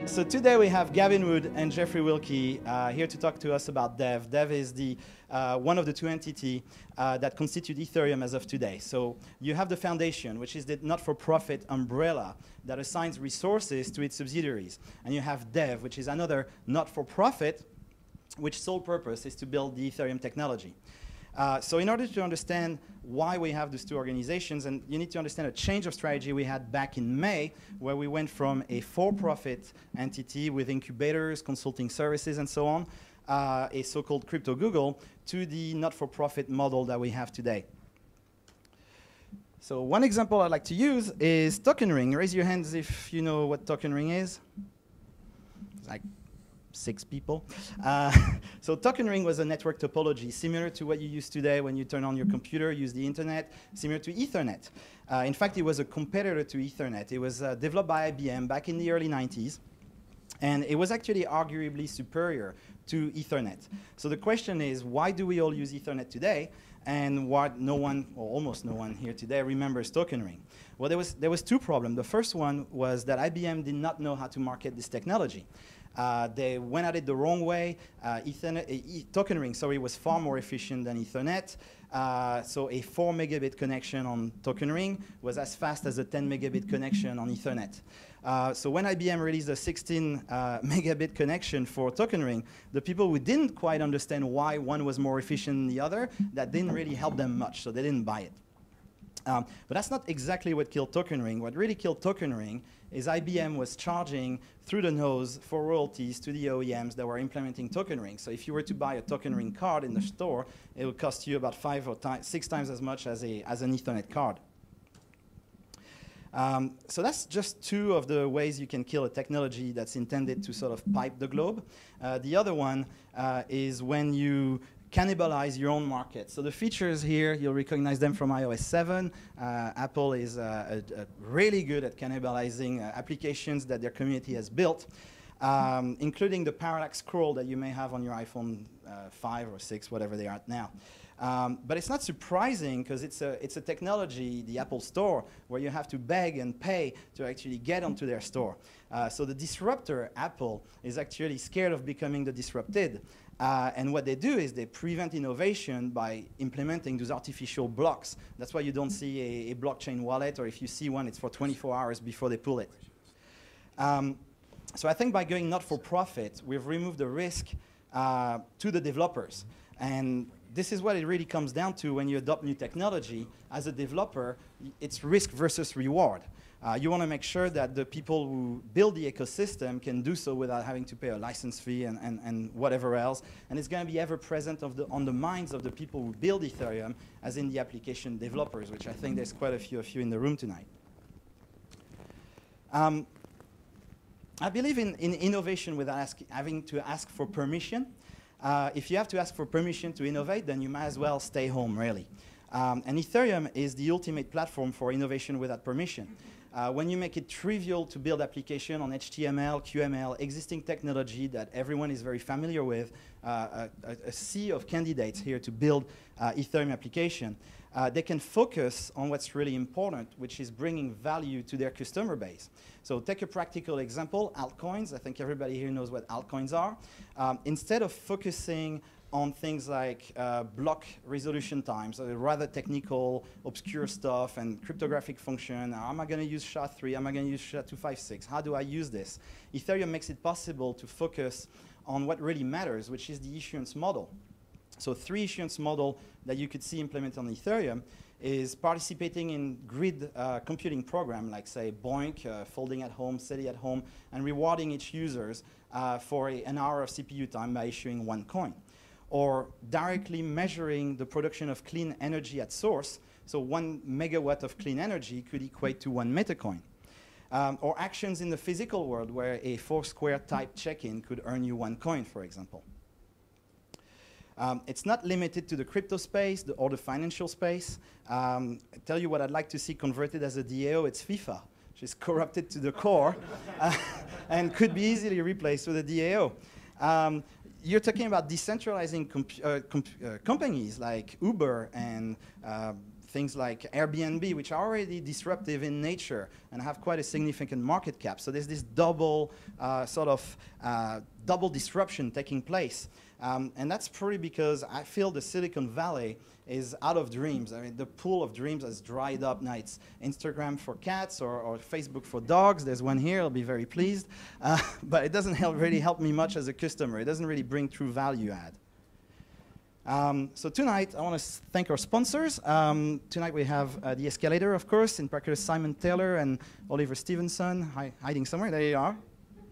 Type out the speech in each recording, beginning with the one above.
So today we have Gavin Wood and Jeffrey Wilcke here to talk to us about DEV. DEV is the one of the two entities that constitute Ethereum as of today. So you have the foundation, which is the not-for-profit umbrella that assigns resources to its subsidiaries. And you have DEV, which is another not-for-profit, which sole purpose is to build the Ethereum technology. So in order to understand why we have these two organizations, and you need to understand a change of strategy we had back in May, where we went from a for-profit entity with incubators, consulting services, and so on, a so-called crypto Google, to the not-for-profit model that we have today. So one example I'd like to use is Token Ring. Raise your hands if you know what Token Ring is. It's like 6 people. So Token Ring was a network topology similar to what you use today when you turn on your computer, use the internet, similar to Ethernet. In fact, it was a competitor to Ethernet. It was developed by IBM back in the early 90s. And it was actually arguably superior to Ethernet. So the question is, why do we all use Ethernet today? And why no one, or almost no one here today, remembers Token Ring? Well, there was 2 problems. The first one was that IBM did not know how to market this technology. They went at it the wrong way. Token Ring, sorry, was far more efficient than Ethernet. So a 4 megabit connection on Token Ring was as fast as a 10 megabit connection on Ethernet. So when IBM released a 16 megabit connection for Token Ring, the people who didn't quite understand why one was more efficient than the other, that didn't really help them much, so they didn't buy it. But that's not exactly what killed Token Ring. What really killed Token Ring is IBM was charging through the nose for royalties to the OEMs that were implementing Token Ring. So if you were to buy a Token Ring card in the store, it would cost you about 5 or 6 times as much as an Ethernet card. So that's just 2 of the ways you can kill a technology that's intended to sort of pipe the globe. The other one is when you cannibalize your own market. So the features here, you'll recognize them from iOS 7. Apple is really good at cannibalizing applications that their community has built, including the parallax scroll that you may have on your iPhone 5 or 6, whatever they are now. But it's not surprising because it's a technology, the Apple Store, where you have to beg and pay to actually get onto their store. So the disruptor, Apple, is actually scared of becoming the disrupted. And what they do is they prevent innovation by implementing those artificial blocks. That's why you don't see a blockchain wallet, or if you see one, it's for 24 hours before they pull it. So I think by going not-for-profit, we've removed the risk to the developers. And this is what it really comes down to when you adopt new technology. As a developer, it's risk versus reward. You want to make sure that the people who build the ecosystem can do so without having to pay a license fee and whatever else. And it's going to be ever present on the minds of the people who build Ethereum, as in the application developers, which I think there's quite a few of you in the room tonight. I believe in innovation without having to ask for permission. If you have to ask for permission to innovate, then you might as well stay home, really. And Ethereum is the ultimate platform for innovation without permission. When you make it trivial to build application on HTML, QML, existing technology that everyone is very familiar with, a sea of candidates here to build Ethereum application, they can focus on what's really important, which is bringing value to their customer base. So take a practical example, altcoins. I think everybody here knows what altcoins are. Instead of focusing on things like block resolution times, rather technical, obscure stuff, and cryptographic function. Am I going to use SHA-3? Am I going to use SHA-256? How do I use this? Ethereum makes it possible to focus on what really matters, which is the issuance model. So 3 issuance model that you could see implemented on Ethereum is participating in grid computing program, like say Boink, folding at home, SETI at home, and rewarding each users for an hour of CPU time by issuing 1 coin. Or directly measuring the production of clean energy at source. So 1 megawatt of clean energy could equate to 1 metacoin. or actions in the physical world where a Foursquare type check-in could earn you 1 coin, for example. It's not limited to the crypto space or the financial space. I tell you what I'd like to see converted as a DAO, it's FIFA, which is corrupted to the core and could be easily replaced with a DAO. You're talking about decentralizing companies like Uber and things like Airbnb, which are already disruptive in nature and have quite a significant market cap. So there's this double double disruption taking place. And that's probably because I feel the Silicon Valley is out of dreams. I mean, the pool of dreams has dried up now. It's Instagram for cats or Facebook for dogs. There's one here, I'll be very pleased. But it doesn't really help me much as a customer. It doesn't really bring true value add. So tonight, I want to thank our sponsors. Tonight we have the Escalator, of course, in particular Simon Taylor and Oliver Stevenson, hiding somewhere. There you are.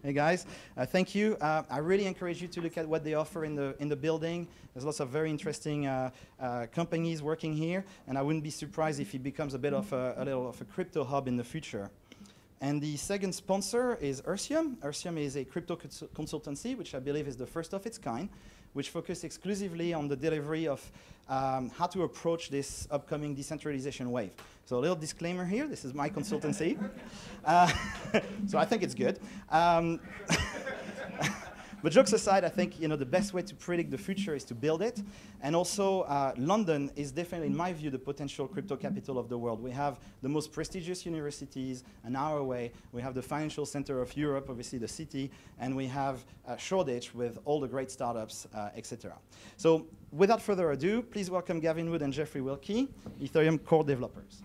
Hey guys, thank you. I really encourage you to look at what they offer in the building. There's lots of very interesting companies working here, and I wouldn't be surprised if it becomes a bit of a little of a crypto hub in the future. And the second sponsor is Ursium. Ursium is a crypto consultancy, which I believe is the first of its kind, which focuses exclusively on the delivery of how to approach this upcoming decentralization wave. So a little disclaimer here, this is my consultancy. So I think it's good. But jokes aside, I think the best way to predict the future is to build it. And also, London is definitely, in my view, the potential crypto capital of the world. We have the most prestigious universities an hour away. We have the financial center of Europe, obviously the city. And we have Shoreditch with all the great startups, etc. So without further ado, please welcome Gavin Wood and Jeffrey Wilcke, Ethereum core developers.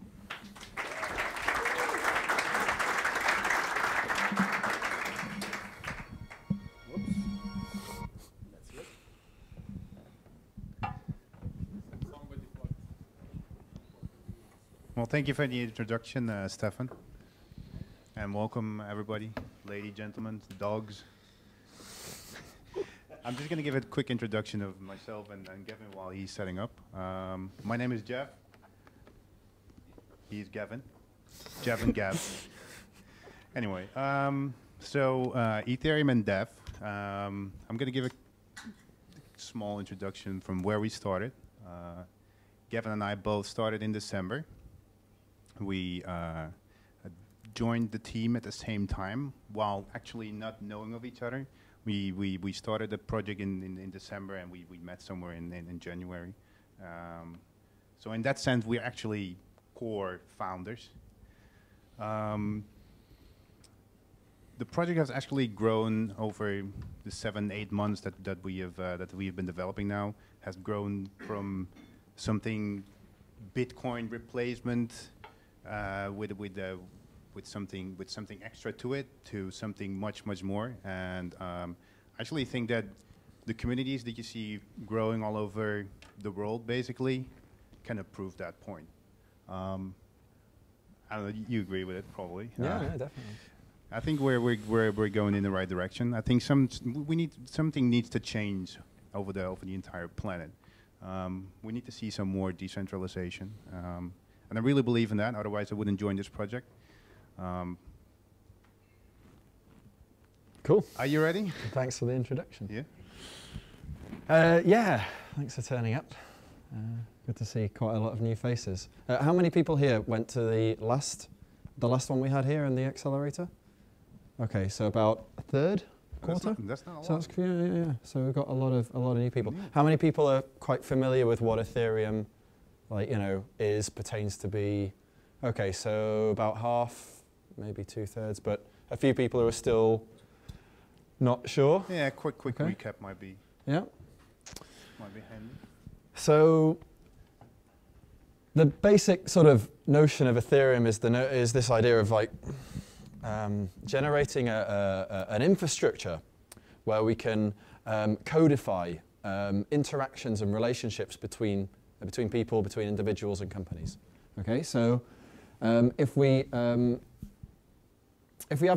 Well, thank you for the introduction, Stephan. And welcome, everybody, ladies, gentlemen, dogs. I'm just going to give a quick introduction of myself and Gavin while he's setting up. My name is Jeff. He's Gavin. Jeff and Gav. Anyway, so Ethereum and Dev. I'm going to give a small introduction from where we started. Gavin and I both started in December. We joined the team at the same time while actually not knowing of each other. We started the project in December and we met somewhere in January. So in that sense, we're actually core founders. The project has actually grown over the 7-8 months that we have been developing now. Has grown from something Bitcoin replacement with something extra to it to something much more. And I actually think that the communities that you see growing all over the world basically kind of prove that point. I don't know. You agree with it, probably? Yeah, definitely. I think we're going in the right direction. I think something needs to change over the entire planet. We need to see some more decentralization, and I really believe in that. Otherwise, I wouldn't join this project. Cool. Are you ready? Thanks for the introduction. Yeah. Yeah. Thanks for turning up. Good to see quite a lot of new faces. How many people here went to the last one we had here in the accelerator? Okay, so about a third, quarter. That's not a lot. So that's, yeah. So we've got a lot of new people. Yeah. How many people are quite familiar with what Ethereum, pertains to be? Okay, so about half, maybe 2/3, but a few people who are still not sure. Yeah, quick recap might be. Yeah. Might be handy. So the basic sort of notion of Ethereum is this idea of generating an infrastructure where we can codify interactions and relationships between people, between individuals and companies. Okay, so if we have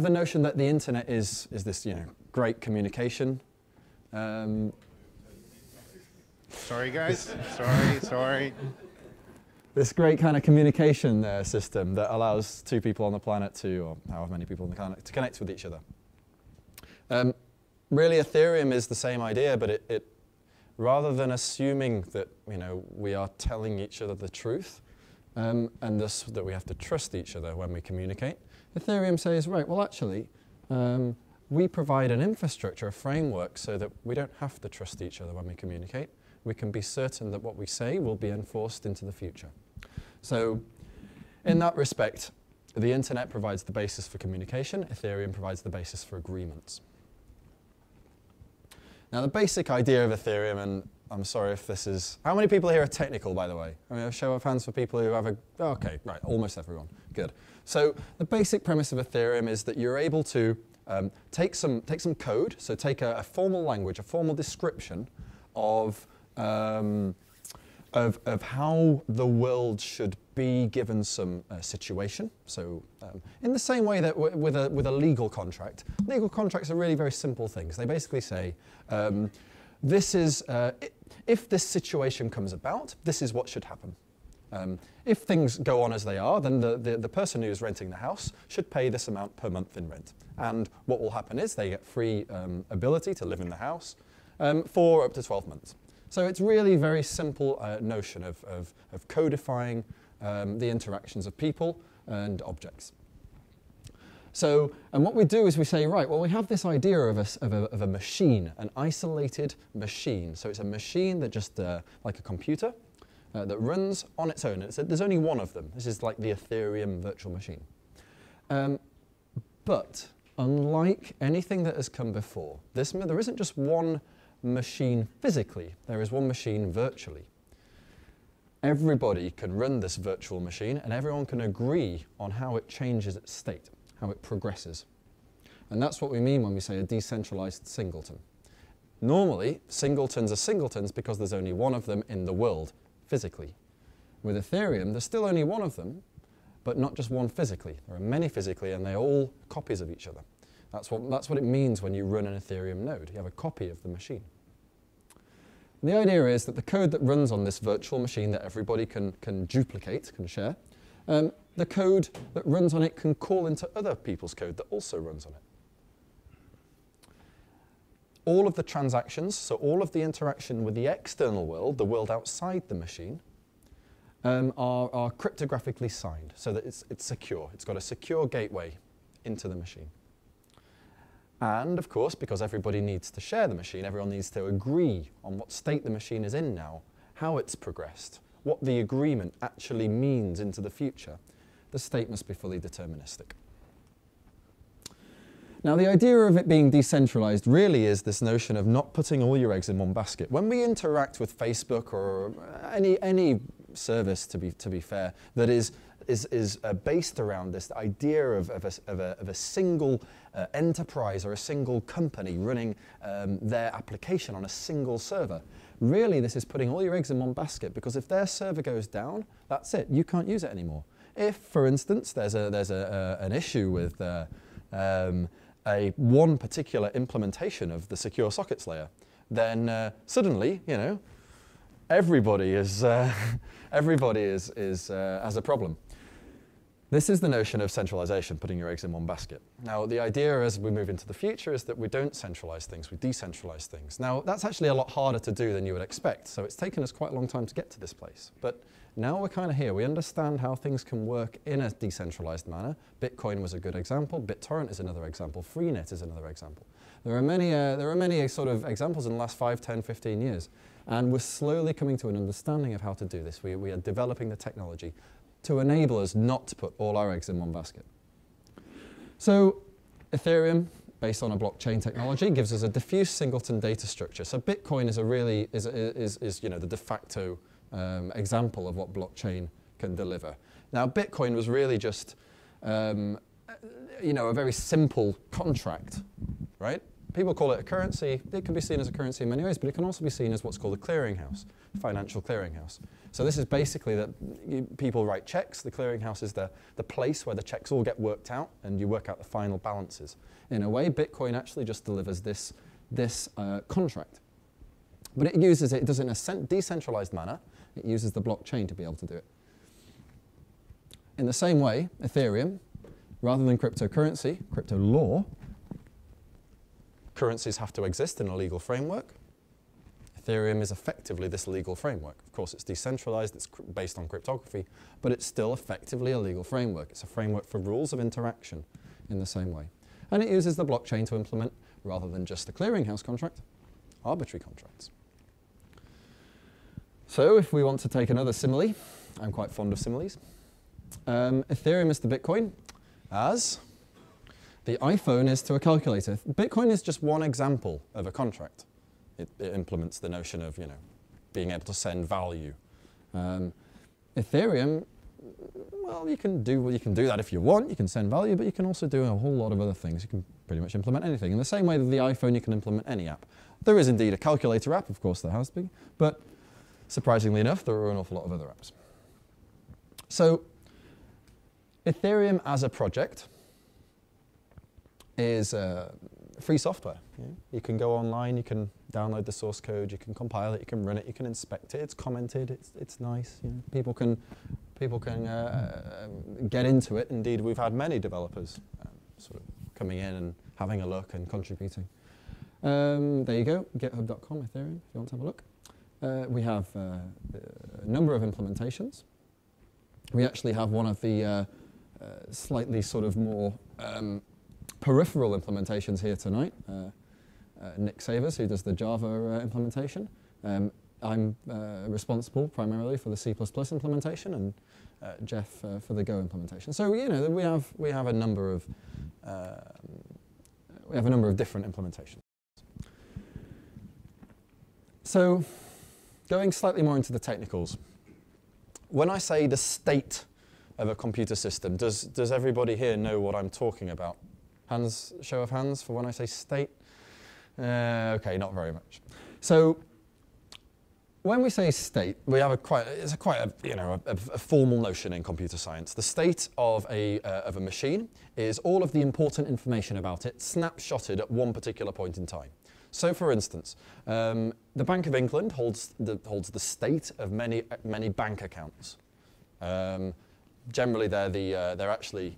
the notion that the internet is this great communication. Sorry guys. Sorry. this great kind of communication system that allows two people on the planet to, or however many people on the planet, to connect with each other. Really, Ethereum is the same idea, but it rather than assuming that we are telling each other the truth, and thus that we have to trust each other when we communicate, Ethereum says, right, well actually, we provide an infrastructure, a framework, so that we don't have to trust each other when we communicate. We can be certain that what we say will be enforced into the future. So in that respect, the internet provides the basis for communication. Ethereum provides the basis for agreements. Now, the basic idea of Ethereum, and I'm sorry if this is... How many people here are technical, by the way? I mean, a show of hands for people who have a... Oh, OK, right, almost everyone. Good. So the basic premise of Ethereum is that you're able to take some code, so take a formal language, a formal description of how the world should be given some situation. So in the same way that with a legal contract, legal contracts are really very simple things. They basically say, this is, if this situation comes about, this is what should happen. If things go on as they are, then the person who's renting the house should pay this amount per month in rent. And what will happen is they get free ability to live in the house for up to 12 months. So it's really a very simple notion of codifying the interactions of people and objects. So, and what we do is we say, right, well, we have this idea of a machine, an isolated machine. So it's a machine that just, like a computer, that runs on its own. There's only one of them. This is like the Ethereum virtual machine. But unlike anything that has come before, there isn't just one machine physically, there is one machine virtually. Everybody can run this virtual machine and everyone can agree on how it changes its state, how it progresses. And that's what we mean when we say a decentralized singleton. Normally, singletons are singletons because there's only one of them in the world, physically. With Ethereum, there's still only one of them, but not just one physically. There are many physically and they're all copies of each other. That's what it means when you run an Ethereum node. You have a copy of the machine. And the idea is that the code that runs on this virtual machine that everybody can duplicate, can share, the code that runs on it can call into other people's code that also runs on it. All of the transactions, so all of the interaction with the external world, the world outside the machine, are cryptographically signed so that it's secure. It's got a secure gateway into the machine. And of course, because everybody needs to share the machine, everyone needs to agree on what state the machine is in now, how it's progressed, what the agreement actually means into the future. The state must be fully deterministic. Now, the idea of it being decentralized really is this notion of not putting all your eggs in one basket. When we interact with Facebook or any service, to be fair, that is based around this idea of a single enterprise or a single company running their application on a single server. Really, this is putting all your eggs in one basket, because if their server goes down, that's it. You can't use it anymore. If, for instance, there's an issue with one particular implementation of the secure sockets layer, then suddenly, everybody has a problem. This is the notion of centralization, putting your eggs in one basket. Now, the idea as we move into the future is that we don't centralize things, we decentralize things. Now, that's actually a lot harder to do than you would expect, so it's taken us quite a long time to get to this place. But now we're kind of here. We understand how things can work in a decentralized manner. Bitcoin was a good example. BitTorrent is another example. Freenet is another example. There are many sort of examples in the last 5, 10, 15 years. And we're slowly coming to an understanding of how to do this. We are developing the technology to enable us not to put all our eggs in one basket. So Ethereum, based on a blockchain technology, gives us a diffuse singleton data structure. So Bitcoin is the de facto example of what blockchain can deliver. Now, Bitcoin was really just a very simple contract, right? People call it a currency. It can be seen as a currency in many ways, but it can also be seen as what's called a clearinghouse, financial clearinghouse. So this is basically that people write checks. The clearinghouse is the place where the checks all get worked out, and you work out the final balances. In a way, Bitcoin actually just delivers this contract. But it does it in a decentralized manner. It uses the blockchain to be able to do it. in the same way, Ethereum, rather than cryptocurrency, crypto law, currencies have to exist in a legal framework. Ethereum is effectively this legal framework. Of course, it's decentralized, it's based on cryptography, but it's still effectively a legal framework. It's a framework for rules of interaction in the same way. And it uses the blockchain to implement, rather than just a clearinghouse contract, arbitrary contracts. So if we want to take another simile, I'm quite fond of similes. Ethereum is to Bitcoin as the iPhone is to a calculator. Bitcoin is just one example of a contract. It implements the notion of, being able to send value. Ethereum, well, you can do that if you want. You can send value, but you can also do a whole lot of other things. You can pretty much implement anything. In the same way that the iPhone, you can implement any app. There is indeed a calculator app, of course there has to be, but surprisingly enough, there are an awful lot of other apps. So Ethereum as a project is free software. You can go online, you can download the source code, you can compile it, you can run it, you can inspect it. It's commented, it's nice. People can get into it. Indeed, we've had many developers sort of coming in and having a look and contributing. There you go, github.com, Ethereum, if you want to have a look. We have a number of implementations. We actually have one of the slightly sort of more peripheral implementations here tonight. Nick Savers, who does the Java implementation. I'm responsible primarily for the C++ implementation, and Jeff for the Go implementation. So we have a number of different implementations. So going slightly more into the technicals, when I say the state of a computer system, does everybody here know what I'm talking about? Show of hands for when I say state. Okay, not very much. So when we say state, we have it's quite a formal notion in computer science. The state of a machine is all of the important information about it snapshotted at one particular point in time. So, for instance, the Bank of England holds the state of many bank accounts. Generally, they're actually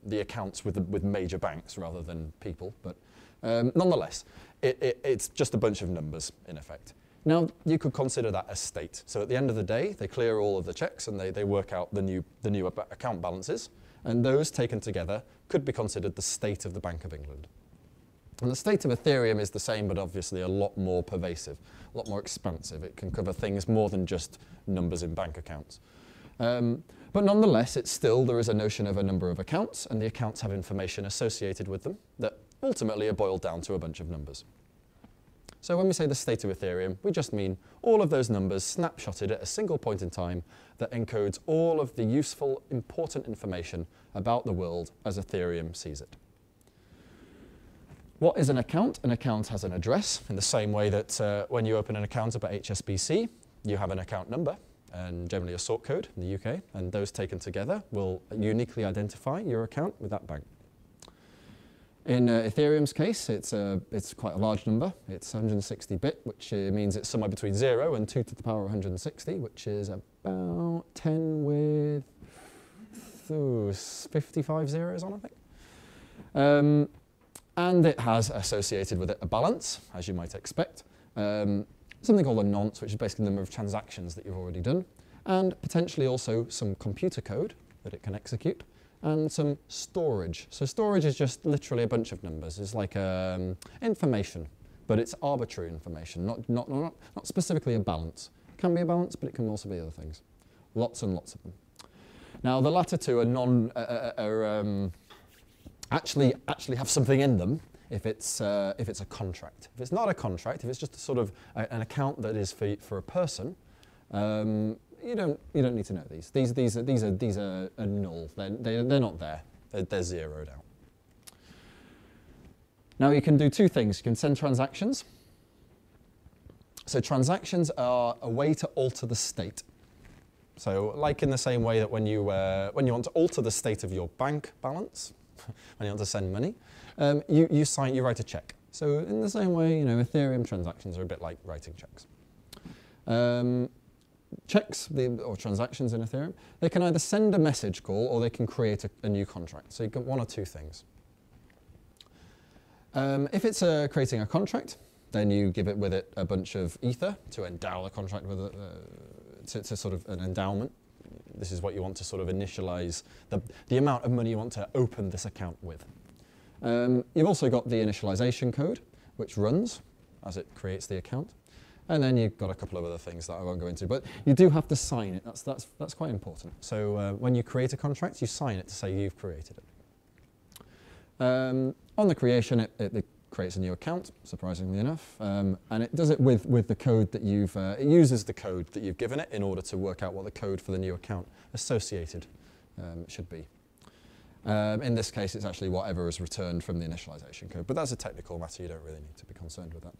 the accounts with major banks rather than people, but nonetheless, it's just a bunch of numbers in effect. Now, you could consider that a state. So at the end of the day, they clear all of the checks and they work out the new account balances, and those taken together could be considered the state of the Bank of England. And the state of Ethereum is the same, but obviously a lot more pervasive, a lot more expansive. It can cover things more than just numbers in bank accounts. But nonetheless, there is a notion of a number of accounts, and the accounts have information associated with them that ultimately are boiled down to a bunch of numbers. So when we say the state of Ethereum, we just mean all of those numbers snapshotted at a single point in time that encodes all of the useful, important information about the world as Ethereum sees it. What is an account? An account has an address in the same way that when you open an account up at HSBC, you have an account number and generally a sort code in the UK, and those taken together will uniquely identify your account with that bank. In Ethereum's case, it's quite a large number. It's 160-bit, which means it's somewhere between 0 and 2 to the power 160, which is about 10 with 55 zeros on, I think. And it has associated with it a balance, as you might expect, something called a nonce, which is basically the number of transactions that you've already done, and potentially also some computer code that it can execute, and some storage. So storage is just literally a bunch of numbers. It's like information, but it's arbitrary information, not specifically a balance. It can be a balance, but it can also be other things. Lots and lots of them. Now, the latter two are actually have something in them if it's a contract. If it's not a contract, if it's just a sort of an account that is for a person, you don't need to know these. These are null. They're not there. They're zeroed out. Now you can do two things. You can send transactions. So transactions are a way to alter the state. So like in the same way that when you want to alter the state of your bank balance, when you want to send money, you write a check. So in the same way, Ethereum transactions are a bit like writing checks. checks or transactions in Ethereum, they can either send a message call or they can create a new contract. So you get one or two things. If it's creating a contract, then you give it with it a bunch of ether to endow the contract with to sort of an endowment. This is what you want to sort of initialize the amount of money you want to open this account with. You've also got the initialization code, which runs as it creates the account. And then you've got a couple of other things that I won't go into, but you do have to sign it. That's quite important. So when you create a contract, you sign it to say you've created it. On the creation, it creates a new account, surprisingly enough, and it does it with the code that it uses the code that you've given it in order to work out what the code for the new account associated should be. In this case, it's actually whatever is returned from the initialization code, but that's a technical matter. You don't really need to be concerned with that.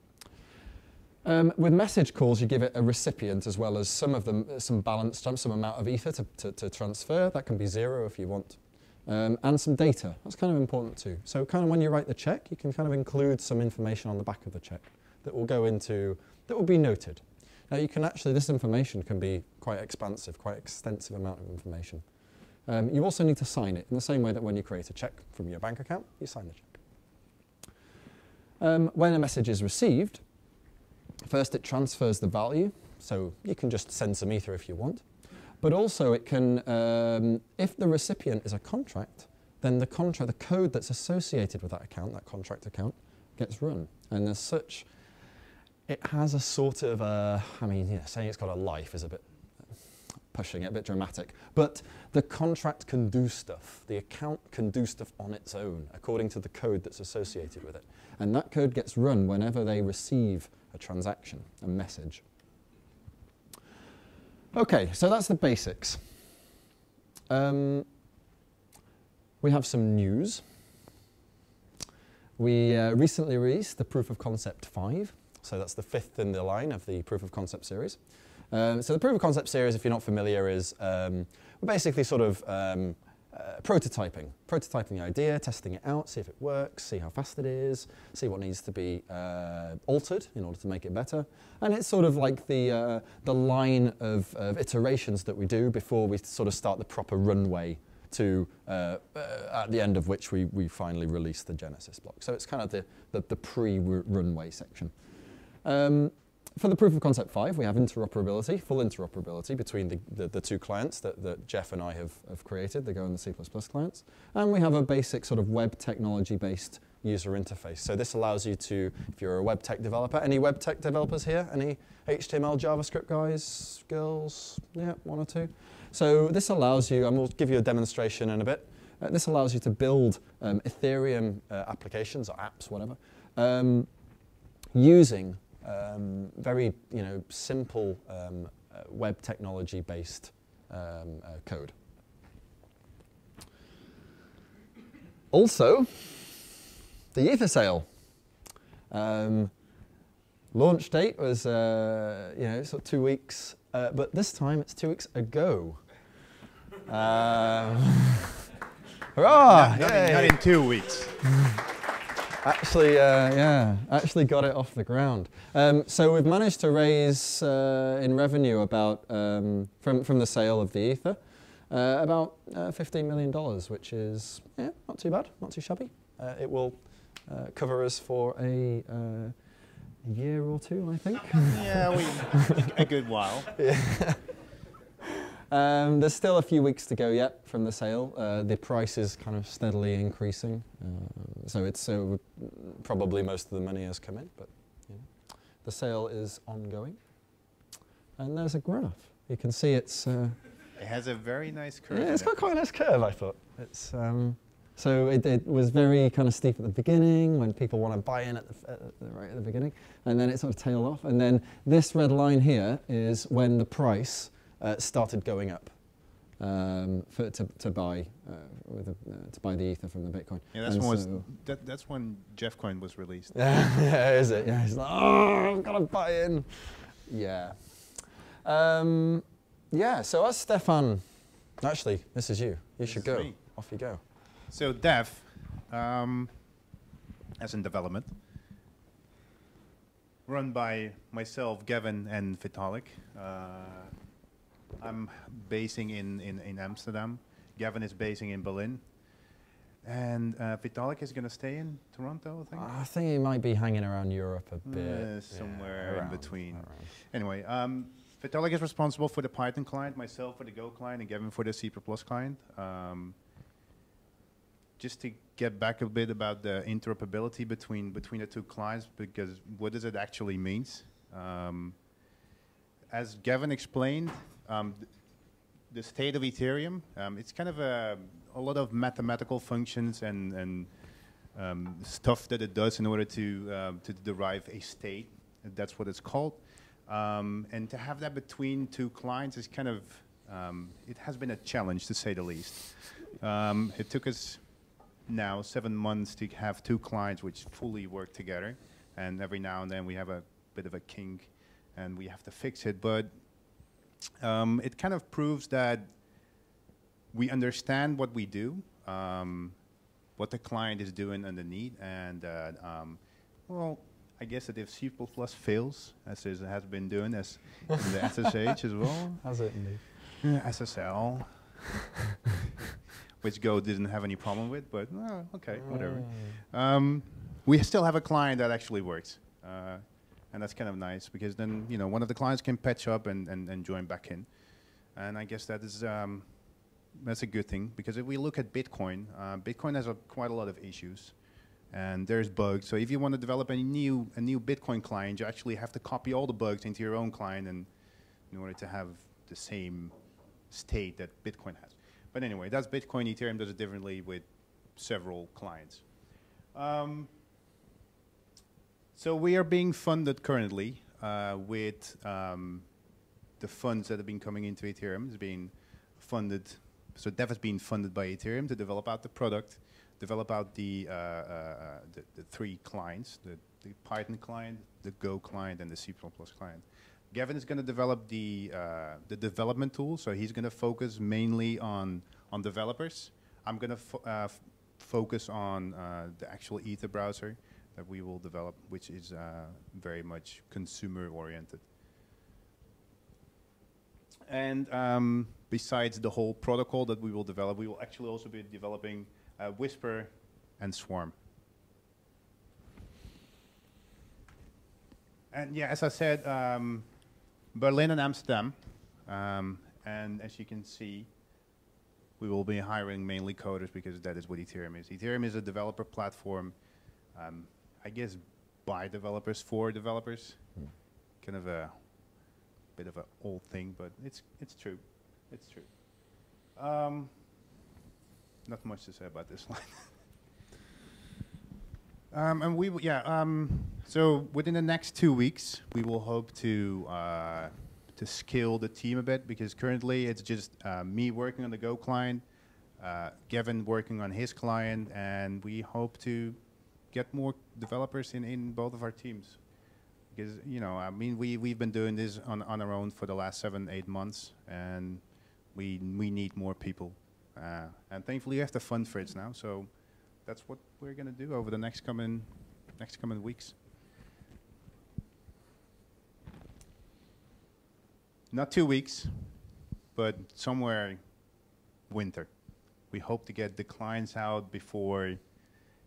With message calls, you give it a recipient as well as some balance, some amount of ether to transfer. That can be 0 if you want. And some data. That's kind of important too. So kind of when you write the check, you can kind of include some information on the back of the check that will be noted. Now you can actually, this information can be quite expansive, quite extensive amount of information. You also need to sign it in the same way that when you create a check from your bank account, you sign the check. When a message is received, first it transfers the value, so you can just send some ether if you want. But also it can, if the recipient is a contract, then the code that's associated with that account, that contract account, gets run. And as such, it has a sort of, saying it's got a life is a bit pushing it, a bit dramatic. But the contract can do stuff. The account can do stuff on its own, according to the code that's associated with it. And that code gets run whenever they receive a transaction, a message. Okay, so that's the basics. We have some news. We recently released the Proof of Concept 5. So that's the 5th in the line of the Proof of Concept series. So the Proof of Concept series, if you're not familiar, is we're basically sort of prototyping the idea, testing it out, see if it works, see how fast it is, see what needs to be altered in order to make it better. And it's sort of like the line of iterations that we do before we sort of start the proper runway to at the end of which we finally release the Genesis block. So it's kind of the pre-runway section. For the Proof of Concept 5, we have interoperability, full interoperability between the two clients that Jeff and I have created, the Go and the C++ clients. And we have a basic sort of web technology-based user interface. So this allows you to, if you're a web tech developer, any web tech developers here? Any HTML, JavaScript guys, girls? Yeah, one or two. So this allows you, and we'll give you a demonstration in a bit, this allows you to build Ethereum applications or apps, whatever, using very simple web technology-based code. Also, the ETH Sail. Launch date was sort of 2 weeks, but this time it's 2 weeks ago. Hurrah! Not in 2 weeks. Actually got it off the ground. So we've managed to raise in revenue about, from the sale of the Ether, about $15 million, which is not too bad, not too shabby. It will cover us for a year or two, I think. Yeah, a good while. Yeah. There's still a few weeks to go yet from the sale. The price is kind of steadily increasing, so probably most of the money has come in, but the sale is ongoing. And there's a graph. You can see it's. It has a very nice curve. Yeah, it's got quite a nice curve, I thought. It's so it was very kind of steep at the beginning when people want to buy in right at the beginning, and then it sort of tailed off. And then this red line here is when the price started going up to buy the Ether from the Bitcoin. Yeah, that's when Jeff Coin was released. Yeah, is it? Yeah, he's like, oh, I've got to buy in. Yeah. Yeah. So as Stephan, actually, this is you. You should go. Off you go. So Dev, as in development, run by myself, Gavin, and Vitalik. I'm basing in Amsterdam. Gavin is basing in Berlin. And Vitalik is going to stay in Toronto, I think? I think he might be hanging around Europe a bit. Somewhere around, in between. around. Anyway, Vitalik is responsible for the Python client, myself for the Go client, and Gavin for the C++ client. Just to get back a bit about the interoperability between the two clients, because what does it actually mean? As Gavin explained, the state of Ethereum, it's kind of a lot of mathematical functions and stuff that it does in order to derive a state. That's what it's called. And to have that between two clients is kind of, it has been a challenge to say the least. It took us now 7 months to have two clients which fully work together. And every now and then we have a bit of a kink and we have to fix it. But it kind of proves that we understand what we do, what the client is doing underneath, and well, I guess that if C++ fails, as it has been doing as in the SSH as well. Has it indeed? SSL, which Go didn't have any problem with, but okay, whatever. We still have a client that actually works, and that's kind of nice because then one of the clients can patch up and join back in, and I guess that is that's a good thing because if we look at Bitcoin, Bitcoin has quite a lot of issues. And there's bugs. So if you want to develop a new Bitcoin client, you actually have to copy all the bugs into your own client and in order to have the same state that Bitcoin has. But anyway, that's Bitcoin. Ethereum does it differently with several clients. So we are being funded currently with the funds that have been coming into Ethereum. It's being funded. So Dev has been funded by Ethereum to develop out the product. Develop out the three clients, the Python client, the Go client, and the C++ client. Gavin is going to develop the development tool, so he's going to focus mainly on developers. I'm going to focus on the actual Ether browser that we will develop, which is very much consumer-oriented. And besides the whole protocol that we will develop, we will actually also be developing Whisper and Swarm. And yeah, as I said, Berlin and Amsterdam. And as you can see, we will be hiring mainly coders because that is what Ethereum is. Ethereum is a developer platform, I guess, by developers for developers. Kind of a bit of an old thing, but it's true. It's true. Not much to say about this line. And we, so within the next 2 weeks, we will hope to scale the team a bit because currently it's just me working on the Go client, Gavin working on his client, and we hope to get more developers in both of our teams. Because I mean, we've been doing this on our own for the last 7-8 months, and we need more people. And thankfully, we have the fund for it now, so that's what we're going to do over the next coming weeks. Not 2 weeks, but somewhere winter. We hope to get the clients out before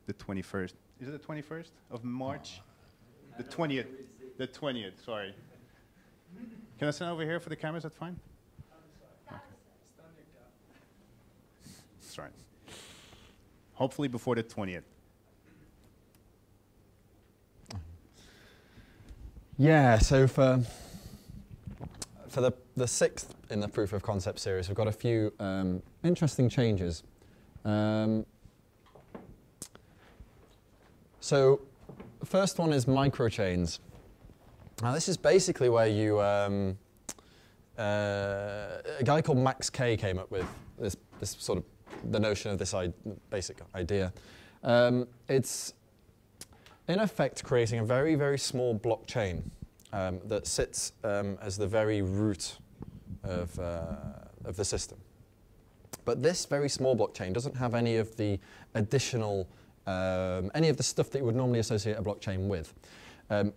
the 21st. Is it the 21st of March? The 20th. The 20th, sorry. Can I stand over here for the cameras? That's fine? That's right. Hopefully before the 20th. Yeah, so for the sixth in the proof of concept series, we've got a few interesting changes. So the first one is microchains. Now this is basically where you, a guy called Max K came up with this sort of the notion of this basic idea. It's in effect creating a very, very small blockchain that sits as the very root of the system. But this very small blockchain doesn't have any of the additional, any of the stuff that you would normally associate a blockchain with.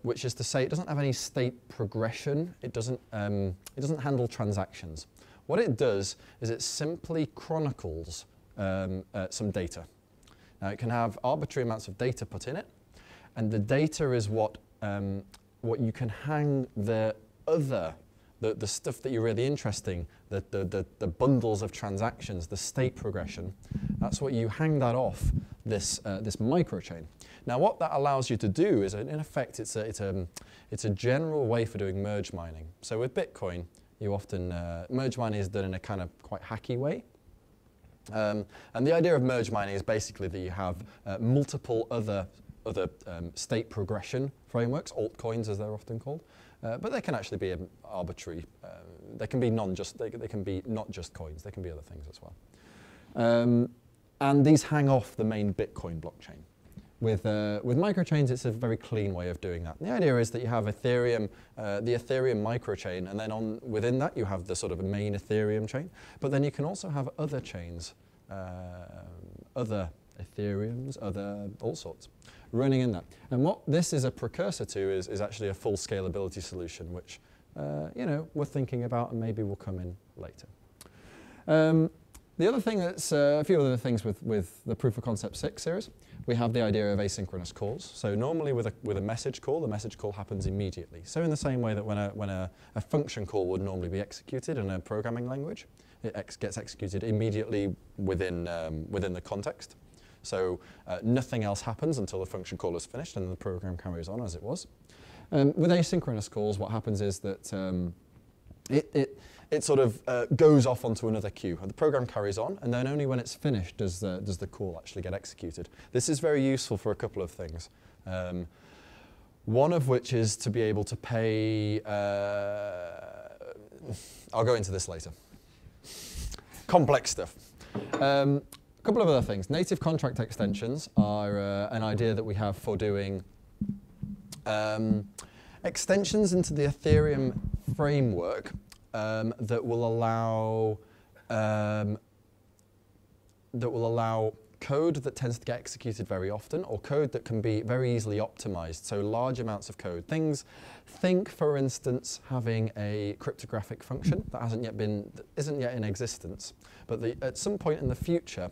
Which is to say, it doesn't have any state progression. It doesn't handle transactions. What it does is it simply chronicles some data. Now, it can have arbitrary amounts of data put in it, and the data is what you can hang the stuff that you're really interesting, the bundles of transactions, the state progression. That's what you hang that off this microchain. Now, what that allows you to do is, in effect, it's a general way for doing merge mining. So with Bitcoin, you often merge mining is done in a kind of quite hacky way. And the idea of merge mining is basically that you have multiple other state progression frameworks, altcoins as they're often called, but they can actually be arbitrary. They can be they can be not just coins. They can be other things as well. And these hang off the main Bitcoin blockchain. With microchains, it's a very clean way of doing that. And the idea is that you have Ethereum, the Ethereum microchain, and then within that you have the sort of main Ethereum chain. But then you can also have other chains, other Ethereums, all sorts, running in that. And what this is a precursor to is actually a full scalability solution, which we're thinking about and maybe will come in later. The other thing that's a few other things with the Proof of Concept 6 series. We have the idea of asynchronous calls. So normally with a message call, the message call happens immediately. So in the same way that when a function call would normally be executed in a programming language, it gets executed immediately within the context. So nothing else happens until the function call is finished and the program carries on as it was. With asynchronous calls, what happens is that it sort of goes off onto another queue. The program carries on, and then only when it's finished does the call actually get executed. This is very useful for a couple of things. One of which is to be able to pay... I'll go into this later. Complex stuff. A couple of other things. Native contract extensions are an idea that we have for doing extensions into the Ethereum framework that will allow code that tends to get executed very often, or code that can be very easily optimized. So large amounts of code. Think, for instance, having a cryptographic function that isn't yet in existence, but at some point in the future,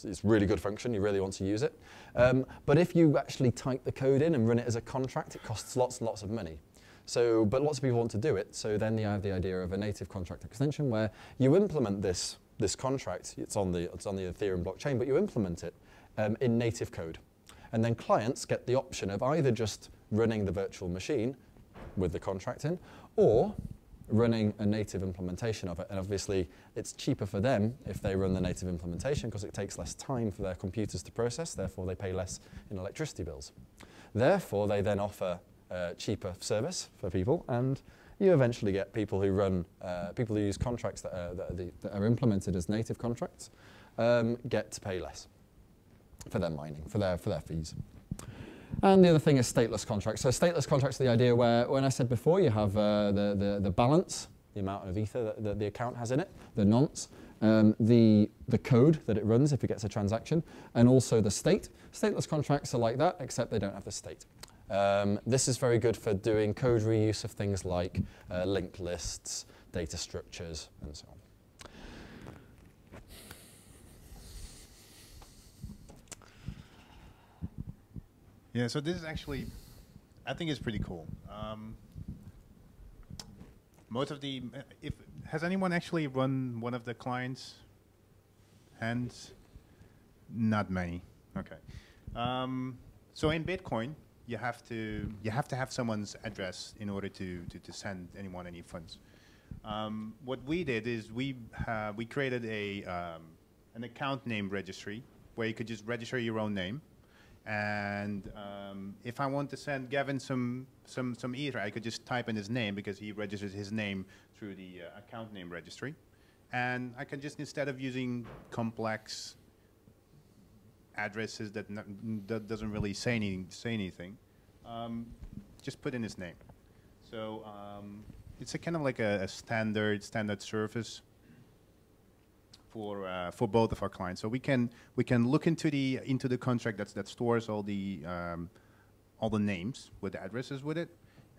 it's a really good function. You really want to use it. But if you actually type the code in and run it as a contract, it costs lots and lots of money. But lots of people want to do it. So then you have the idea of a native contract extension where you implement this contract. It's on the Ethereum blockchain, but you implement it in native code. And then clients get the option of either just running the virtual machine with the contract in, or running a native implementation of it. And obviously, it's cheaper for them if they run the native implementation because it takes less time for their computers to process. Therefore, they pay less in electricity bills. Therefore, they then offer cheaper service for people, and you eventually get people who use contracts that are implemented as native contracts get to pay less for their mining, for their fees. And the other thing is stateless contracts. So stateless contracts are the idea where, when I said before, you have the balance, the amount of ether that the account has in it, the nonce, the code that it runs if it gets a transaction, and also the state. Stateless contracts are like that, except they don't have the state. This is very good for doing code reuse of things like linked lists, data structures, and so on. Yeah, so this is actually, I think it's pretty cool. Most of the, has anyone actually run one of the clients' hands? Not many. Okay. So in Bitcoin, you have to have someone's address in order to send anyone any funds. What we did is we created an account name registry where you could just register your own name. And if I want to send Gavin some Ether, I could just type in his name because he registers his name through the account name registry. And I can just, instead of using complex addresses that doesn't really say anything, just put in his name. So it's a kind of like a standard service for both of our clients. So we can look into the contract that stores all the names with the addresses with it,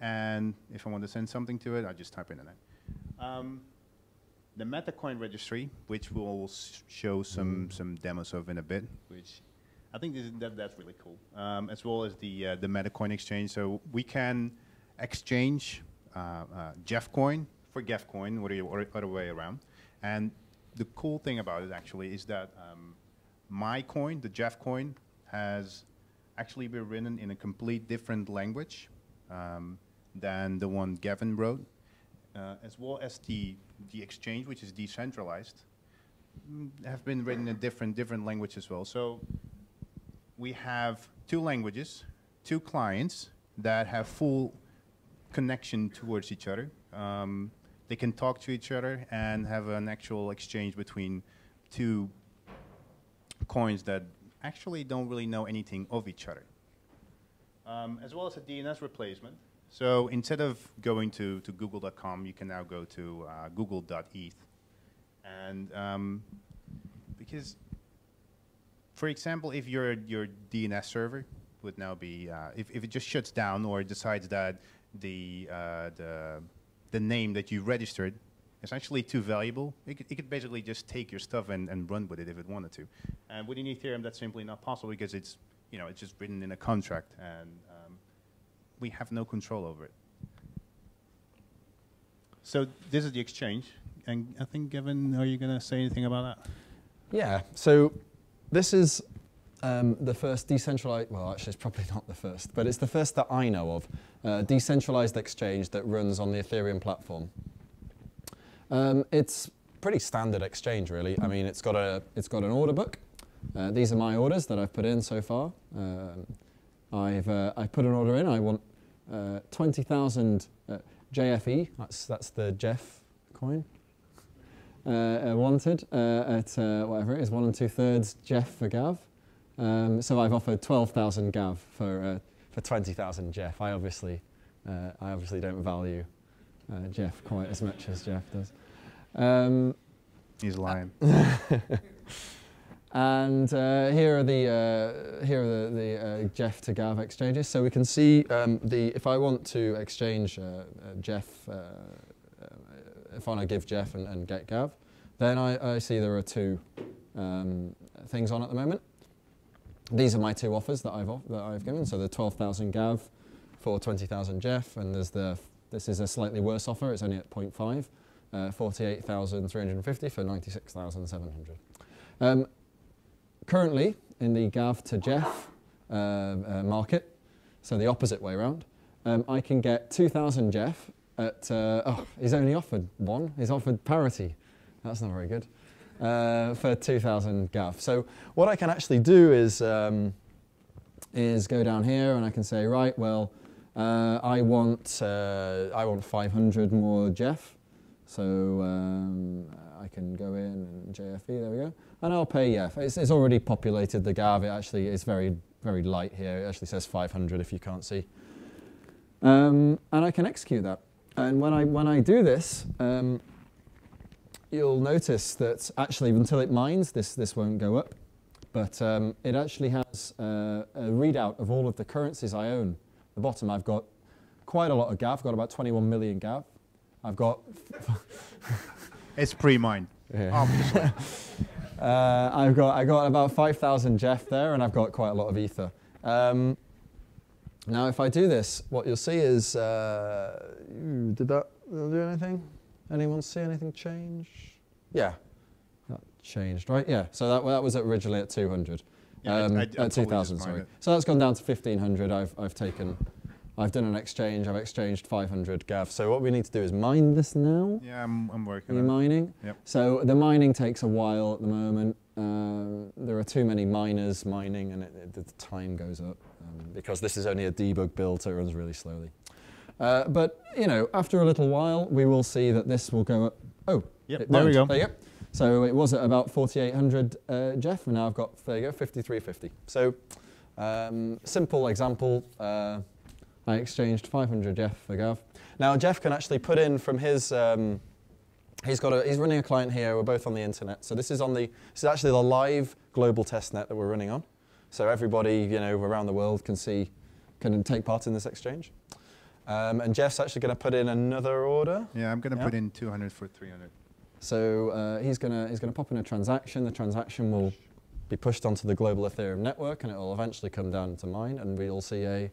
and if I want to send something to it, I just type in a name. the MetaCoin registry, which we'll show some demos of in a bit, which I think that's really cool, as well as the MetaCoin exchange. So we can exchange Jeff coin for Gef coin, or other way around. And the cool thing about it actually is that my coin, the Jeff coin, has actually been written in a complete different language than the one Gavin wrote, as well as the exchange, which is decentralized, have been written in different language as well. So we have two languages, two clients that have full connection towards each other. They can talk to each other and have an actual exchange between two coins that actually don't really know anything of each other. As well as a DNS replacement. So instead of going to google.com, you can now go to google.eth. And because, for example, if your DNS server would now be, if it just shuts down or decides that the name that you registered is actually too valuable, it could basically just take your stuff and run with it if it wanted to. And within Ethereum, that's simply not possible because it's just written in a contract, and we have no control over it. So this is the exchange, and I think, Gavin, are you going to say anything about that? Yeah, so this is the first decentralized, well, actually it's probably not the first, but it's the first that I know of, decentralized exchange that runs on the Ethereum platform. It's pretty standard exchange, really. I mean, it's got an order book. These are my orders that I've put in so far. I've put an order in. I want 20,000 JFE. That's the Jeff coin. Wanted at whatever it is, 1 2/3 Jeff for Gav. So I've offered 12,000 Gav for 20,000 Jeff. I obviously don't value Jeff quite as much as Jeff does. He's lying. And here are the Jeff to Gav exchanges. So we can see if I want to exchange Jeff, if I want to give Jeff and get Gav, then I see there are two things on at the moment. These are my two offers that I've given. So the 12,000 Gav for 20,000 Jeff, and this is a slightly worse offer. It's only at 0.5, 48,350 for 96,700. Currently, in the Gav to Jeff market, so the opposite way around, I can get 2,000 Jeff at, he's only offered one. He's offered parity. That's not very good. For 2,000 Gav. So what I can actually do is go down here and I can say, right, well, I want 500 more Jeff. So I can go in and JFE, there we go. And I'll pay, yeah, it's already populated the Gav. It actually is very, very light here. It actually says 500 if you can't see. And I can execute that. And when I do this, you'll notice that actually until it mines, this won't go up. But it actually has a readout of all of the currencies I own. At the bottom, I've got quite a lot of Gav. I've got about 21 million Gav. I've got... It's pre-mined, yeah. obviously. I got about 5,000 Jeff there, and I've got quite a lot of Ether. Now, if I do this, what you'll see is, did that do anything? Anyone see anything change? Yeah, that changed, right? Yeah, so that was originally at 200. Yeah, at 2,000, sorry. So that's gone down to 1,500. I've done an exchange. I've exchanged 500 Gav. So what we need to do is mine this now. Yeah, I'm working on it. Are you mining? Yep. So the mining takes a while at the moment. There are too many miners mining, and the time goes up because this is only a debug build, so it runs really slowly. But after a little while, we will see that this will go up. Oh, yep, there we go. There you go. So it was at about 4,800 Jeff, and now I've got, there you go, 5,350. So simple example. I exchanged 500 Jeff for Gav. Now Jeff can actually put in from his. He's running a client here. We're both on the internet. So this is actually the live global testnet that we're running on. So everybody around the world can take part in this exchange. And Jeff's actually going to put in another order. Yeah, I'm going to put in 200 for 300. So he's gonna pop in a transaction. The transaction will be pushed onto the global Ethereum network, and it will eventually come down to mine, and we'll see I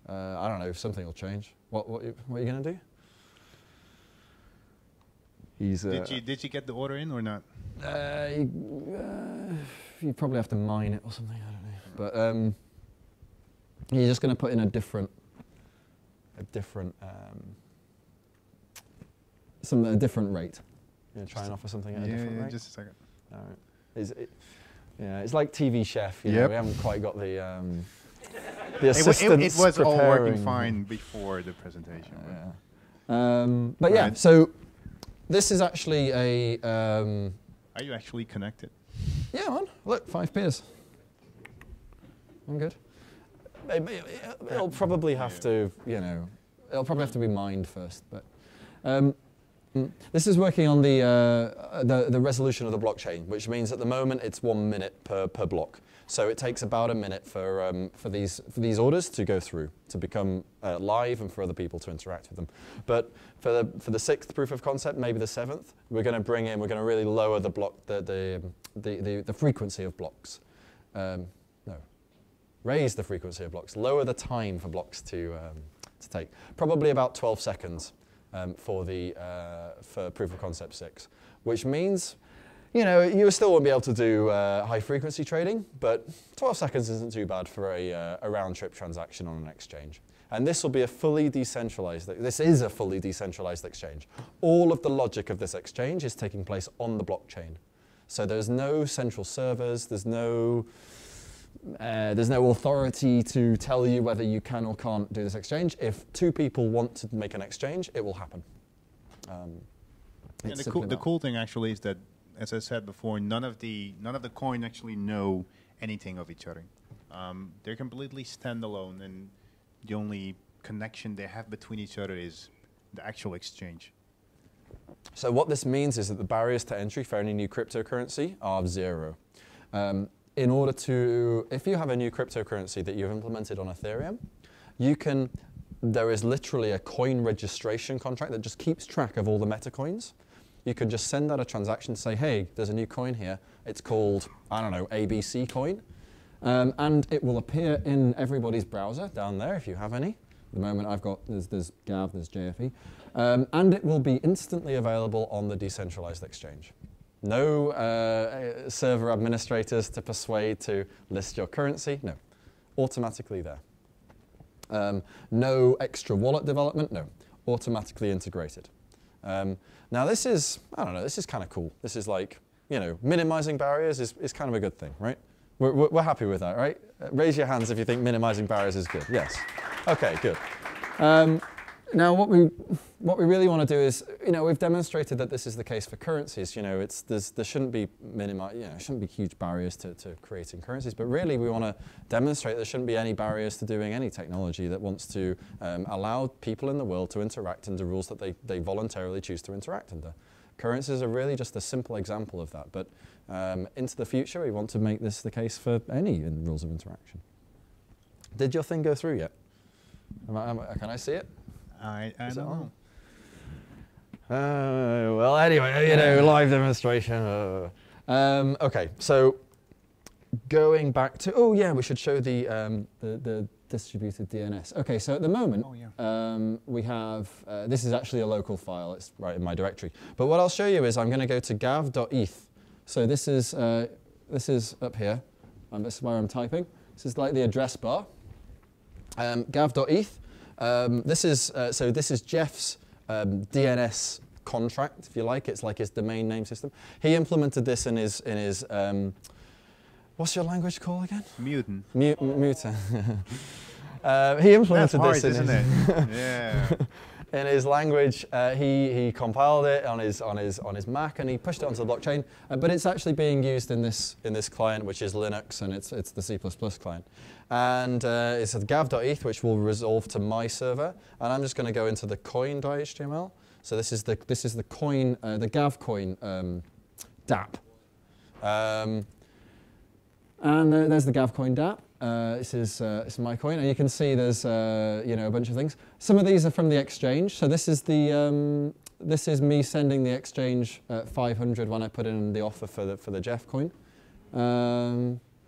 don't know, something will change. What are you gonna do? He's, did you get the order in or not? You probably have to mine it or something. I don't know. But you're just going to put in a different rate. You're try and offer something at a different rate. Just a second. All right. It's like TV Chef. You know, we haven't quite got the assistants it was all working preparing. fine before the presentation. But yeah, so this is actually a. Are you actually connected? Yeah, man. Look, 5 peers. I'm good. It'll probably have to, it'll probably have to be mined first. But this is working on the resolution of the blockchain, which means at the moment it's 1 minute per block. So it takes about a minute for these orders to go through, to become live, and for other people to interact with them. But for the 6th proof of concept, maybe the 7th, we're going to really lower the frequency of blocks. Raise the frequency of blocks, lower the time for blocks to take. Probably about 12 seconds for proof of concept 6, which means, you still won't be able to do high frequency trading, but 12 seconds isn't too bad for a round trip transaction on an exchange. And this will be a fully decentralized, this is a fully decentralized exchange. All of the logic of this exchange is taking place on the blockchain. So there's no central servers, there's no authority to tell you whether you can or can't do this exchange. If 2 people want to make an exchange, it will happen. And the cool thing actually is that, as I said before, none of the coin actually know anything of each other. They're completely standalone, and the only connection they have between each other is the actual exchange. So what this means is that the barriers to entry for any new cryptocurrency are 0. In order to, if you have a new cryptocurrency that you've implemented on Ethereum, there is literally a coin registration contract that just keeps track of all the meta coins. You can just send out a transaction to say, hey, there's a new coin here. It's called, I don't know, ABC coin. And it will appear in everybody's browser down there, if you have any. At the moment I've got, there's Gav, there's JFE. And it will be instantly available on the decentralized exchange. No server administrators to persuade to list your currency. No, automatically there. No extra wallet development. No, automatically integrated. Now this is, I don't know, this is kind of cool. This is like, minimizing barriers is kind of a good thing, right? We're happy with that, right? Raise your hands if you think minimizing barriers is good. Yes. Okay, good. Now, what we really want to do is, we've demonstrated that this is the case for currencies. There shouldn't be shouldn't be huge barriers to creating currencies, but really we want to demonstrate there shouldn't be any barriers to doing any technology that wants to allow people in the world to interact under rules that they voluntarily choose to interact under. Currencies are really just a simple example of that, but into the future we want to make this the case for any rules of interaction. Did your thing go through yet? Can I see it? I don't know. Well, anyway, live demonstration. Okay, so going back to, we should show the distributed DNS. Okay, so at the moment, we have, this is actually a local file, it's right in my directory. But what I'll show you is I'm going to go to gav.eth. So this is up here, this is where I'm typing. This is like the address bar. Gav.eth. This is Jeff's DNS contract, if you like. It's like his domain name system. He implemented this in his what's your language called again? Mutant. Mutant. He implemented this isn't it? Yeah. In his language. He compiled it on his Mac, and he pushed it onto the blockchain. But it's actually being used in this client, which is Linux, and it's the C++ client. And it's at gav.eth, which will resolve to my server. And I'm just going to go into the coin.html. So this is the coin, the Gav coin DApp. And there's the Gav coin DApp. This is my coin, and you can see there's a bunch of things. Some of these are from the exchange. So this is the this is me sending the exchange 500 when I put in the offer for the Jeff coin.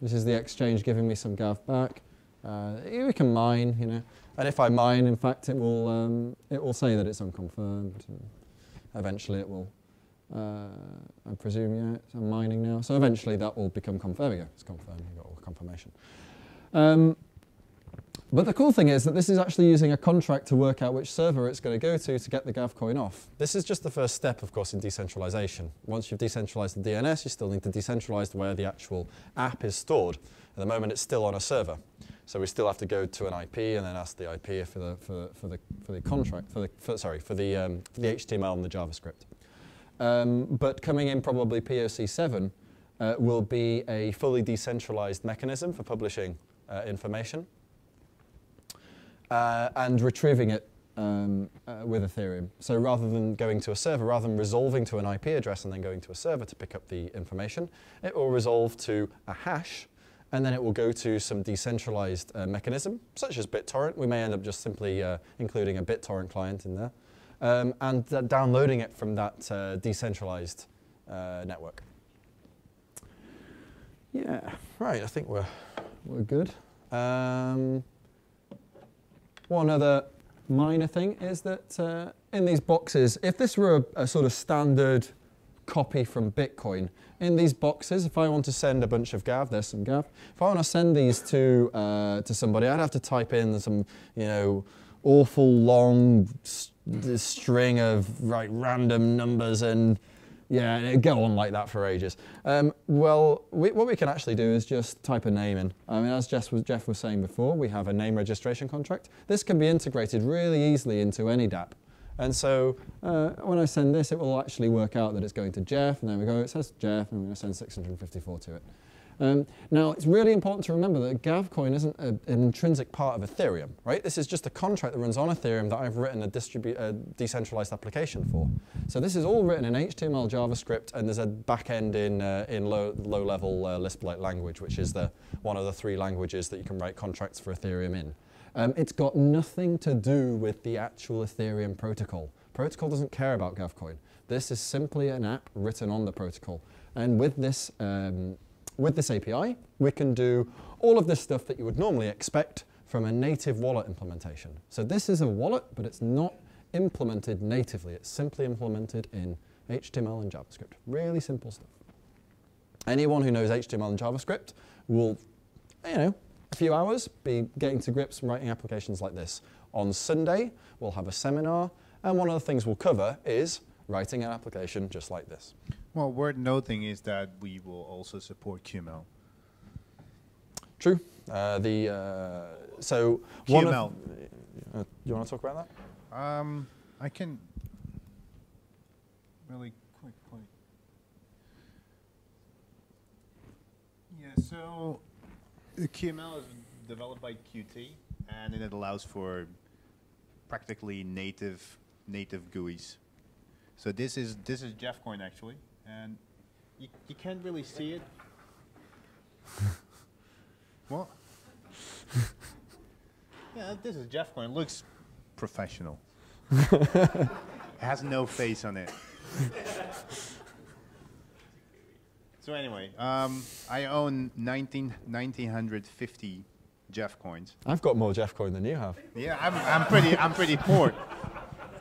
This is the exchange giving me some Gav back. We can mine, you know, and if I mine, in fact, it will say that it's unconfirmed. Eventually, it will. I presume, yeah, I'm mining now. So eventually, that will become confirmed. There we go. It's confirmed. We've got all the confirmation. But the cool thing is that this is actually using a contract to work out which server it's going to go to get the Gav coin off. This is just the first step, of course, in decentralization. Once you've decentralized the DNS, you still need to decentralize where the actual app is stored. At the moment, it's still on a server. So we still have to go to an IP and then ask the IP for the contract, for the HTML and the JavaScript. But coming in probably POC 7 will be a fully decentralized mechanism for publishing information. And retrieving it with Ethereum. So rather than going to a server, rather than resolving to an IP address and then going to a server to pick up the information, it will resolve to a hash, and then it will go to some decentralized mechanism, such as BitTorrent. We may end up just simply including a BitTorrent client in there, and downloading it from that decentralized network. Yeah, right, I think we're good. One other minor thing is that in these boxes, if this were a sort of standard copy from Bitcoin, in these boxes, if I want to send a bunch of Gav, there's some Gav. If I want to send these to somebody, I'd have to type in some, you know, awful long string of random numbers, and yeah, it'd go on like that for ages. Well, what we can actually do is just type a name in. I mean, as Jeff was saying before, we have a name registration contract. This can be integrated really easily into any dApp. And so when I send this, it will actually work out that it's going to Jeff, and there we go, it says Jeff, and I'm going to send 654 to it. Now, it's really important to remember that Gavcoin isn't an intrinsic part of Ethereum, right? This is just a contract that runs on Ethereum that I've written a decentralized application for. So this is all written in HTML, JavaScript, and there's a backend in low-level Lisp-like language, which is one of the 3 languages that you can write contracts for Ethereum in. It's got nothing to do with the actual Ethereum protocol. Protocol doesn't care about Gavcoin. This is simply an app written on the protocol. And with this API, we can do all of this stuff that you would normally expect from a native wallet implementation. So this is a wallet, but it's not implemented natively. It's simply implemented in HTML and JavaScript. Really simple stuff. Anyone who knows HTML and JavaScript will, you know, a few hours be getting to grips and writing applications like this. On Sunday, we'll have a seminar, and one of the things we'll cover is writing an application just like this. Well, worth noting is that we will also support QML. True. So QML. You want to talk about that? I can really quickly. Yeah. So the QML is developed by Qt, and it allows for practically native GUIs. So this is Jeffcoin actually, and you can't really see it. What? Yeah, this is Jeffcoin. It looks professional. It has no face on it. So anyway, I own 1950 Jeff coins. I've got more Jeff coin than you have. Yeah, I'm pretty poor.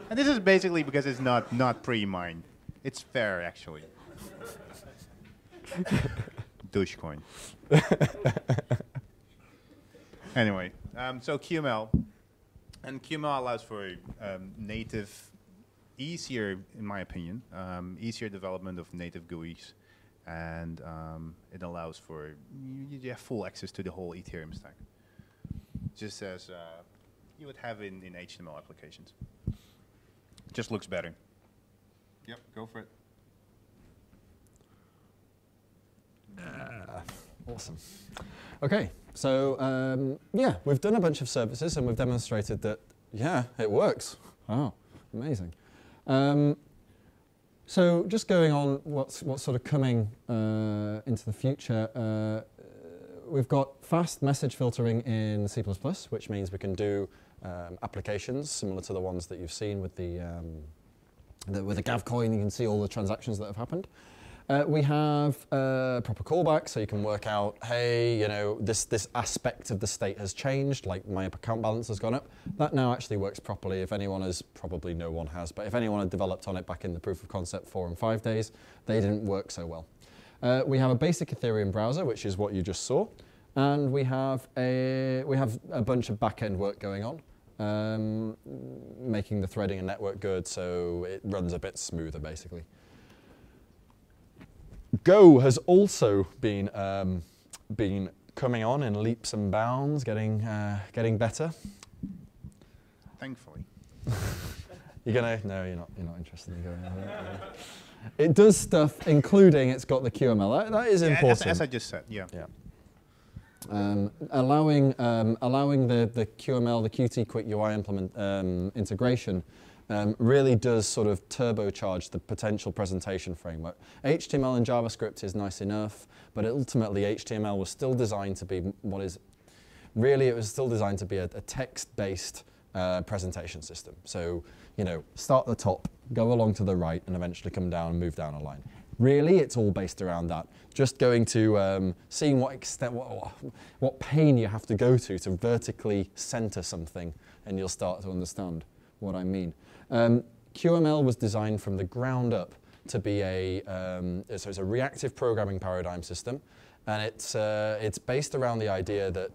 And this is basically because it's not pre-mined. It's fair actually. Dogecoin. Anyway, so QML, and QML allows for native, easier, in my opinion, easier development of native GUIs. And it allows for you have full access to the whole Ethereum stack, just as you would have in HTML applications. Just looks better. Yep, go for it. Awesome. Okay, so yeah, we've done a bunch of services and we've demonstrated that, yeah, it works. Oh, amazing. So just going on what's sort of coming into the future, we've got fast message filtering in C++, which means we can do applications similar to the ones that you've seen with the with a Gav coin, you can see all the transactions that have happened. We have proper callback, so you can work out, hey, you know, this aspect of the state has changed, like my account balance has gone up. That now actually works properly. If anyone has, probably no one has, but if anyone had developed on it back in the proof of concept 4 and 5 days, they didn't work so well. We have a basic Ethereum browser, which is what you just saw, and we have a bunch of back-end work going on, making the threading and network good, so it runs a bit smoother, basically. Go has also been coming on in leaps and bounds, getting better. Thankfully. You're gonna? No, you're not interested in Go. It does stuff, including it's got the QML. That is important. As I just said, yeah. Yeah. Allowing the QML, the Qt Quick UI integration. Really does sort of turbocharge the potential presentation framework. HTML and JavaScript is nice enough, but ultimately HTML was still designed to be it was still designed to be a text-based presentation system. So, you know, start at the top, go along to the right, and eventually come down and move down a line. Really, it's all based around that. Just going to seeing what pain you have to go to vertically center something, and you'll start to understand what I mean. QML was designed from the ground up to be so it's a reactive programming paradigm system, and it's based around the idea that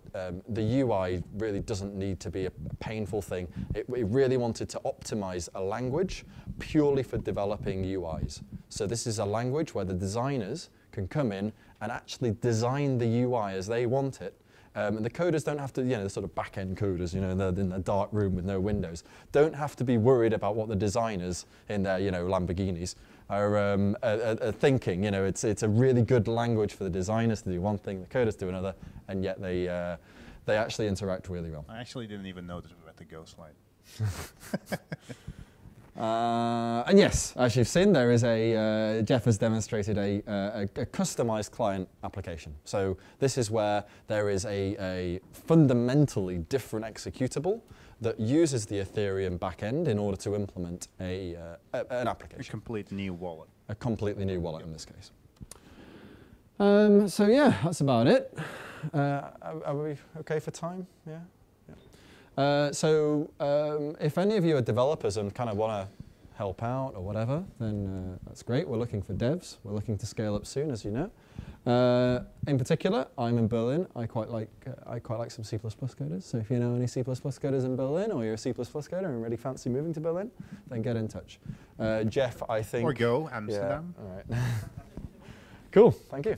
the UI really doesn't need to be a painful thing. It really wanted to optimize a language purely for developing UIs. So this is a language where the designers can come in and actually design the UI as they want it. And the coders don't have to, you know, the sort of back-end coders, you know, they're in a dark room with no windows, don't have to be worried about what the designers in their, you know, Lamborghinis are thinking. You know, it's a really good language for the designers to do one thing, the coders do another, and yet they actually interact really well. I actually didn't even notice we were at the Go slide. And yes, as you've seen, there is Jeff has demonstrated a customized client application. So this is where there is a fundamentally different executable that uses the Ethereum backend in order to implement an application. A complete new wallet. A completely new wallet in this case. So yeah, that's about it. Are we okay for time? Yeah. If any of you are developers and kind of want to help out or whatever, then that's great. We're looking for devs. We're looking to scale up soon, as you know. In particular, I'm in Berlin. I quite like some C++ coders. So if you know any C++ coders in Berlin, or you're a C++ coder and really fancy moving to Berlin, then get in touch. Jeff, I think. Or Go, Amsterdam. Yeah, all right. Cool. Thank you.